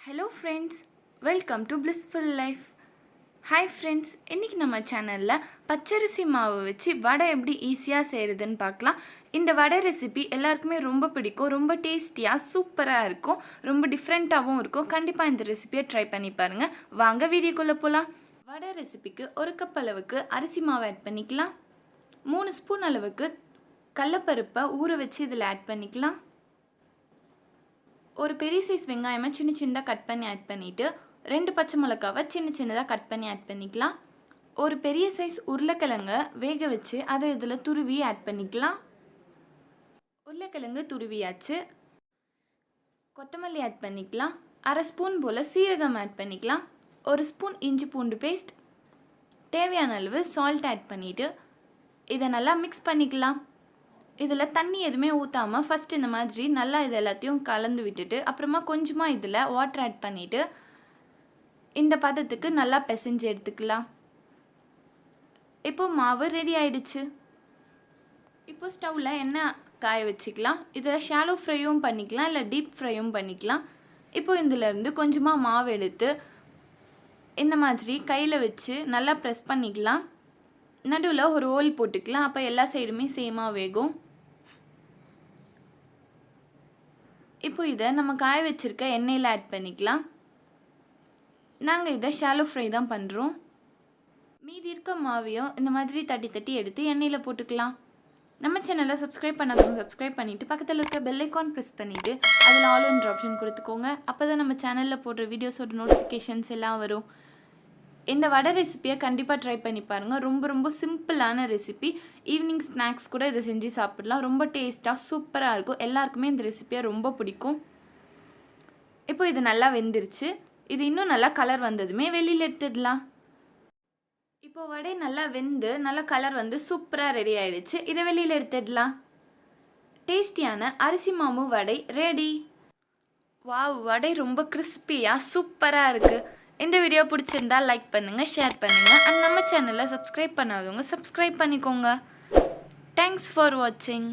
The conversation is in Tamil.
Hello friends, welcome to Blissful Life. Hi friends, இன்னைக்கு நம்ம சேனல்ல பச்சரிசி மாவு வச்சு வடை எப்படி ஈஸியா செய்யறதுன்னு பார்க்கலாம். இந்த வடை ரெசிபி எல்லாருக்குமே ரொம்ப பிடிக்கும், ரொம்ப டேஸ்டியா சூப்பரா இருக்கும், ரொம்ப டிஃபரண்டாவும் இருக்கும். கண்டிப்பா இந்த ரெசிபியை ட்ரை பண்ணி பாருங்க. வாங்க வீடியோக்குள்ள போலாம். வடை ரெசிபிக்கு 1 கப் அளவுக்கு அரிசி மாவு ஆட் பண்ணிக்கலாம். 3 ஸ்பூன் அளவுக்கு கடலைப்பருப்பை ஊற வச்சு இதில் ஆட் பண்ணிக்கலாம். ஒரு பெரிய சைஸ் வெங்காயமாக சின்ன சின்னதாக கட் பண்ணி ஆட் பண்ணிவிட்டு 2 பச்சை மிளகாவை சின்ன சின்னதாக கட் பண்ணி ஆட் பண்ணிக்கலாம். ஒரு பெரிய சைஸ் உருளைக்கிழங்கை வேக வச்சு அதை இதில் துருவி ஆட் பண்ணிக்கலாம். உருளைக்கிழங்கு துருவியாச்சு. கொத்தமல்லி ஆட் பண்ணிக்கலாம். 1/2 ஸ்பூன் போல் சீரகம் ஆட் பண்ணிக்கலாம். 1 ஸ்பூன் இஞ்சி பூண்டு பேஸ்ட், தேவையான அளவு சால்ட் ஆட் பண்ணிவிட்டு இதை நல்லா மிக்ஸ் பண்ணிக்கலாம். இதில் தண்ணி எதுவுமே ஊற்றாமல் ஃபஸ்ட் இந்த மாதிரி நல்லா இது எல்லாத்தையும் கலந்து விட்டுட்டு அப்புறமா கொஞ்சமாக இதில் வாட்டர் ஆட் பண்ணிவிட்டு இந்த பதத்துக்கு நல்லா பிசைஞ்சு எடுத்துக்கலாம். இப்போது மாவு ரெடி ஆயிடுச்சு. இப்போ ஸ்டவ்வில் எண்ணெய் காய வச்சுக்கலாம். இதில் ஷாலோ ஃப்ரையும் பண்ணிக்கலாம், இல்லை டீப் ஃப்ரையும் பண்ணிக்கலாம். இப்போ இதிலேருந்து கொஞ்சமாக மாவு எடுத்து இந்த மாதிரி கையில் வச்சு நல்லா ப்ரெஸ் பண்ணிக்கலாம். நடுவில் ஒரு ஹோல் போட்டுக்கலாம், அப்போ எல்லா சைடுமே சேமாக வேகும். இப்போ இதை நம்ம காய வச்சுருக்க எண்ணெயில் ஆட் பண்ணிக்கலாம். நாங்கள் இதை ஷாலோ ஃப்ரை தான் பண்ணுறோம். மீதி இருக்க மாவையும் இந்த மாதிரி தட்டி தட்டி எடுத்து எண்ணெயில் போட்டுக்கலாம். நம்ம சேனலை சப்ஸ்கிரைப் பண்ணாதவங்க சப்ஸ்கிரைப் பண்ணிவிட்டு பக்கத்தில் இருக்க பெல் ஐக்கான் ப்ரெஸ் பண்ணிவிட்டு அதில் ஆல் என்ற ஆப்ஷன் கொடுத்துக்கோங்க. அப்போ தான் நம்ம சேனலில் போடுற வீடியோஸோட நோட்டிஃபிகேஷன்ஸ் எல்லாம் வரும். இந்த வடை ரெசிப்பியை கண்டிப்பாக ட்ரை பண்ணி பாருங்கள். ரொம்ப சிம்பிளான ரெசிபி. ஈவினிங் ஸ்நாக்ஸ் கூட இதை செஞ்சு சாப்பிடலாம். ரொம்ப டேஸ்ட்டாக சூப்பராக இருக்கும். எல்லாருக்குமே இந்த ரெசிப்பியை ரொம்ப பிடிக்கும். இப்போ இது நல்லா வெந்துருச்சு. இது இன்னும் நல்லா கலர் வந்ததுமே வெளியில் எடுத்துடலாம். இப்போ வடை நல்லா வெந்து நல்லா கலர் வந்து சூப்பராக ரெடி ஆயிடுச்சு. இதை வெளியில் எடுத்துடலாம். டேஸ்டியான அரிசி மாவு வடை ரெடி. வாவ், வடை ரொம்ப கிறிஸ்பியாக சூப்பராக இருக்குது. இந்த வீடியோ பிடிச்சிருந்தா லைக் பண்ணுங்கள், ஷேர் பண்ணுங்கள். அண்ட் நம்ம சேனலை சப்ஸ்கிரைப் பண்ணாதவங்க சப்ஸ்கிரைப் பண்ணிக்கோங்க. தேங்க்ஸ் ஃபார் வாட்சிங்.